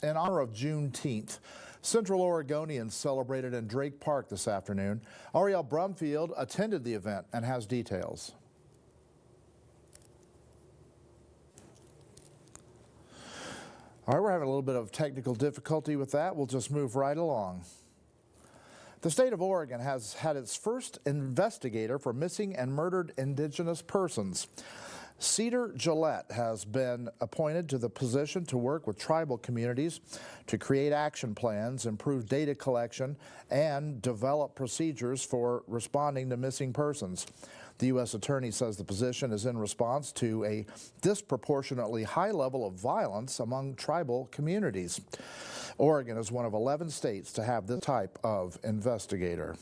In honor of Juneteenth, Central Oregonians celebrated in Drake Park this afternoon. Arielle Brumfield attended the event and has details. All right, we're having a little bit of technical difficulty with that. We'll just move right along. The state of Oregon has had its first investigator for missing and murdered Indigenous persons. Cedar Gillette has been appointed to the position to work with tribal communities to create action plans, improve data collection, and develop procedures for responding to missing persons. The U.S. Attorney says the position is in response to a disproportionately high level of violence among tribal communities. Oregon is one of 11 states to have this type of investigator.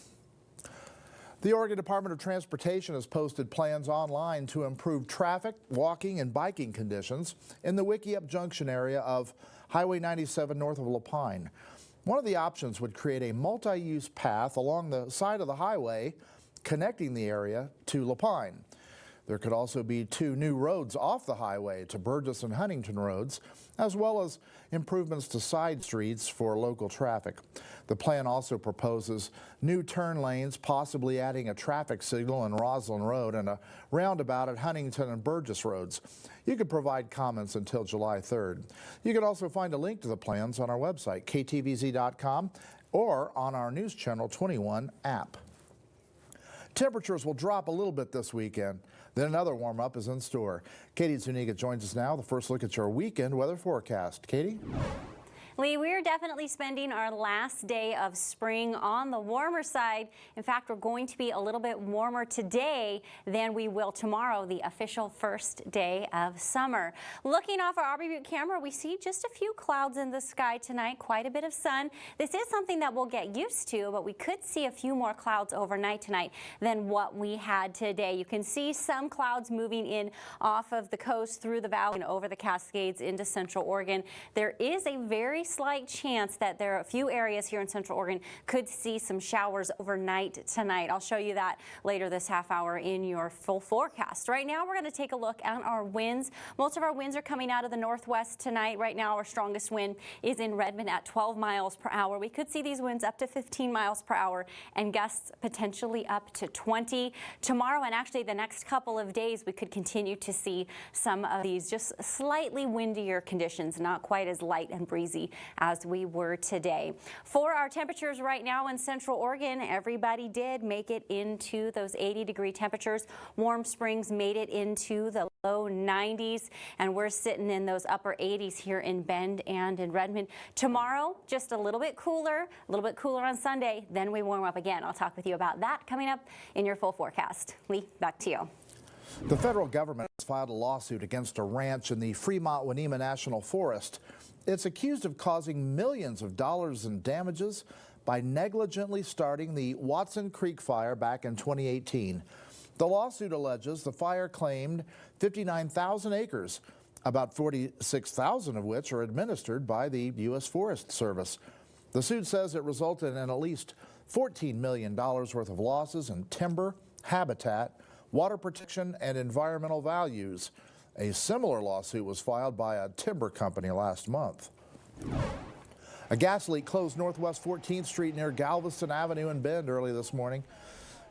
The Oregon Department of Transportation has posted plans online to improve traffic, walking, and biking conditions in the Wickiup Junction area of Highway 97 north of Lapine. One of the options would create a multi-use path along the side of the highway connecting the area to Lapine. There could also be 2 new roads off the highway to Burgess and Huntington roads, as well as improvements to side streets for local traffic. The plan also proposes new turn lanes, possibly adding a traffic signal in Roslyn Road and a roundabout at Huntington and Burgess roads. You can provide comments until July 3rd. You can also find a link to the plans on our website, ktvz.com, or on our News Channel 21 app. Temperatures will drop a little bit this weekend. Then another warm-up is in store. Katie Zuniga joins us now. The first look at your weekend weather forecast. Katie? Lee, we're definitely spending our last day of spring on the warmer side. In fact, we're going to be a little bit warmer today than we will tomorrow, the official first day of summer. Looking off our Aubrey Butte camera, we see just a few clouds in the sky tonight, quite a bit of sun. This is something that we'll get used to, but we could see a few more clouds overnight tonight than what we had today. You can see some clouds moving in off of the coast through the valley and over the Cascades into Central Oregon. There is a very slight chance that there are a few areas here in Central Oregon could see some showers overnight tonight. I'll show you that later this half hour in your full forecast. Right now, we're going to take a look at our winds. Most of our winds are coming out of the northwest tonight. Right now, our strongest wind is in Redmond at 12 miles per hour. We could see these winds up to 15 miles per hour and gusts potentially up to 20. Tomorrow and actually the next couple of days, we could continue to see some of these just slightly windier conditions, not quite as light and breezy as we were today. For our temperatures right now in Central Oregon, everybody did make it into those 80-degree temperatures. Warm Springs made it into the low 90s, and we're sitting in those upper 80s here in Bend and in Redmond. Tomorrow, just a little bit cooler on Sunday, then we warm up again. I'll talk with you about that coming up in your full forecast. Lee, back to you. The federal government has filed a lawsuit against a ranch in the Fremont-Wenema National Forest. It's accused of causing millions of dollars in damages by negligently starting the Watson Creek fire back in 2018. The lawsuit alleges the fire claimed 59,000 acres, about 46,000 of which are administered by the U.S. Forest Service. The suit says it resulted in at least $14 million worth of losses in timber, habitat, water protection, and environmental values. A similar lawsuit was filed by a timber company last month. A gas leak closed Northwest 14th Street near Galveston Avenue in Bend early this morning.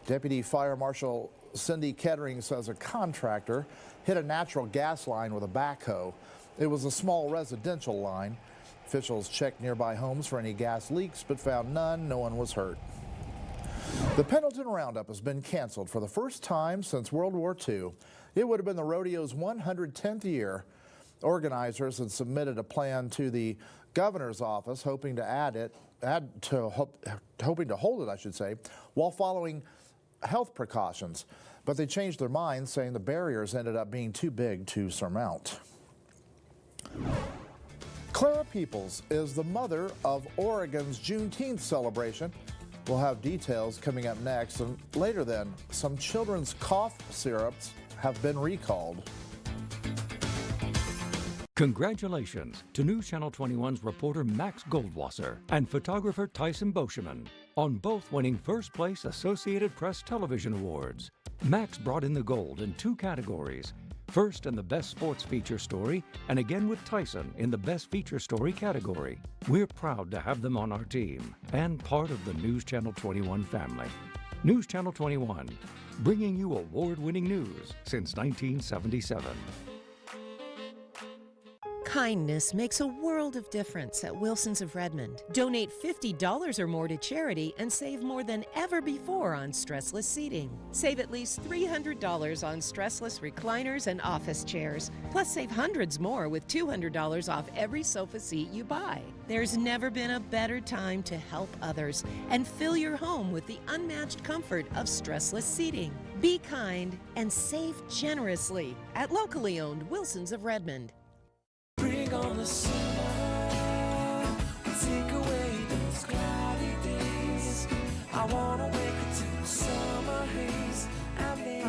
Deputy Fire Marshal Cindy Kettering says a contractor hit a natural gas line with a backhoe. It was a small residential line. Officials checked nearby homes for any gas leaks but found none. No one was hurt. The Pendleton Roundup has been canceled for the first time since World War II. It would have been the rodeo's 110th year. Organizers had submitted a plan to the governor's office, hoping to hold it, I should say, while following health precautions. But they changed their minds, saying the barriers ended up being too big to surmount. Clara Peoples is the mother of Oregon's Juneteenth celebration. We'll have details coming up next. And later then, some children's cough syrups have been recalled. Congratulations to News Channel 21's reporter Max Goldwasser and photographer Tyson Boscheman on both winning first place Associated Press Television Awards. Max brought in the gold in 2 categories: First in the Best Sports Feature Story, and again with Tyson in the Best Feature Story category. We're proud to have them on our team and part of the News Channel 21 family. News Channel 21, bringing you award-winning news since 1977. Kindness makes a world of difference at Wilson's of Redmond. Donate $50 or more to charity and save more than ever before on stressless seating. Save at least $300 on stressless recliners and office chairs. Plus save hundreds more with $200 off every sofa seat you buy. There's never been a better time to help others and fill your home with the unmatched comfort of stressless seating. Be kind and save generously at locally owned Wilson's of Redmond. Bring on the summer, take away those cloudy days. I wanna wake up to the summer haze.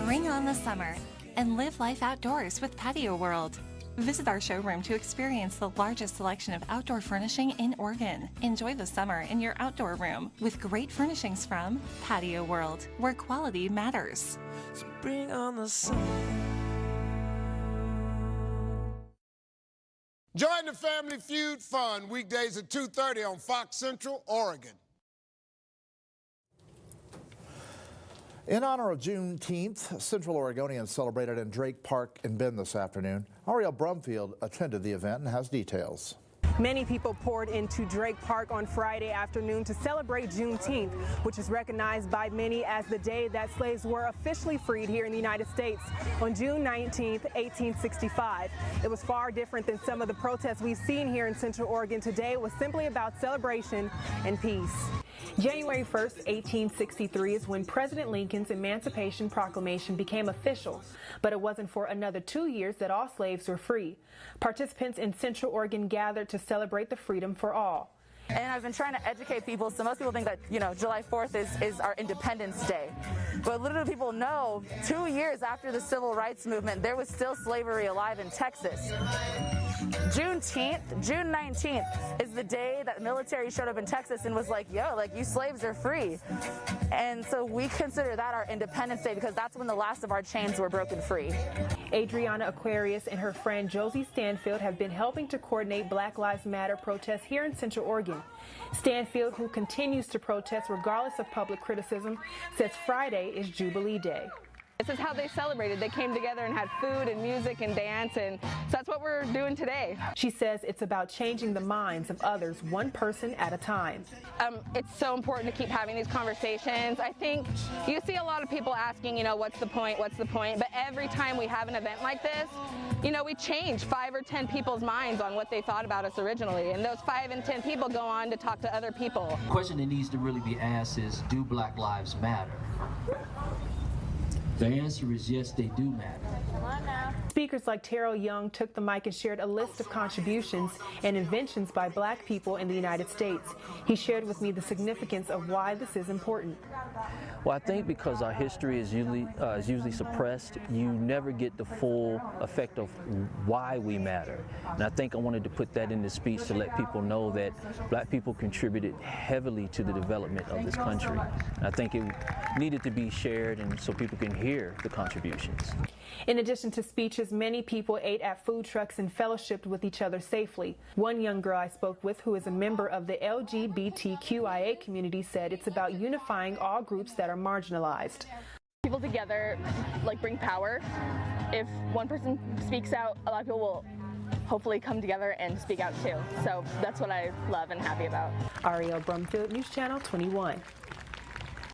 Bring on the summer and live life outdoors with Patio World. Visit our showroom to experience the largest selection of outdoor furnishing in Oregon. Enjoy the summer in your outdoor room with great furnishings from Patio World, where quality matters. So bring on the summer. Join the Family Feud Fun weekdays at 2:30 on Fox Central, Oregon. In honor of Juneteenth, Central Oregonians celebrated in Drake Park in Bend this afternoon. Arielle Brumfield attended the event and has details. Many people poured into Drake Park on Friday afternoon to celebrate Juneteenth, which is recognized by many as the day that slaves were officially freed here in the United States on June 19th, 1865. It was far different than some of the protests we've seen here in Central Oregon today. It was simply about celebration and peace. January 1st, 1863 is when President Lincoln's Emancipation Proclamation became official, but it wasn't for another 2 years that all slaves were free. Participants in Central Oregon gathered to celebrate the freedom for all. And I've been trying to educate people, so most people think that, July 4th is our Independence Day. But little do people know, 2 years after the Civil Rights Movement, there was still slavery alive in Texas. Juneteenth, June 19th, is the day that the military showed up in Texas and was like, you slaves are free. And so we consider that our Independence Day because that's when the last of our chains were broken free. Adriana Aquarius and her friend Josie Stanfield have been helping to coordinate Black Lives Matter protests here in Central Oregon. Stanfield, who continues to protest regardless of public criticism, says Friday is Jubilee Day. This is how they celebrated. They came together and had food and music and dance, and so that's what we're doing today. She says it's about changing the minds of others one person at a time. It's so important to keep having these conversations. I think you see a lot of people asking, what's the point, but every time we have an event like this, we change 5 or 10 people's minds on what they thought about us originally, and those 5 and 10 people go on to talk to other people. The question that needs to really be asked is, do Black lives matter? The answer is yes, they do matter. Speakers like Terrell Young took the mic and shared a list of contributions and inventions by Black people in the United States. He shared with me the significance of why this is important. Well, I think because our history is usually suppressed, you never get the full effect of why we matter. And I think I wanted to put that in the speech to let people know that Black people contributed heavily to the development of this country. And I think it needed to be shared and so people can hear the contributions. In addition to speeches, many people ate at food trucks and fellowshipped with each other safely. One young girl I spoke with, who is a member of the LGBTQIA community, said it's about unifying all groups that are marginalized. People together bring power. If one person speaks out, a lot of people will hopefully come together and speak out too. So that's what I love and happy about. Arielle Brumfield, News Channel 21.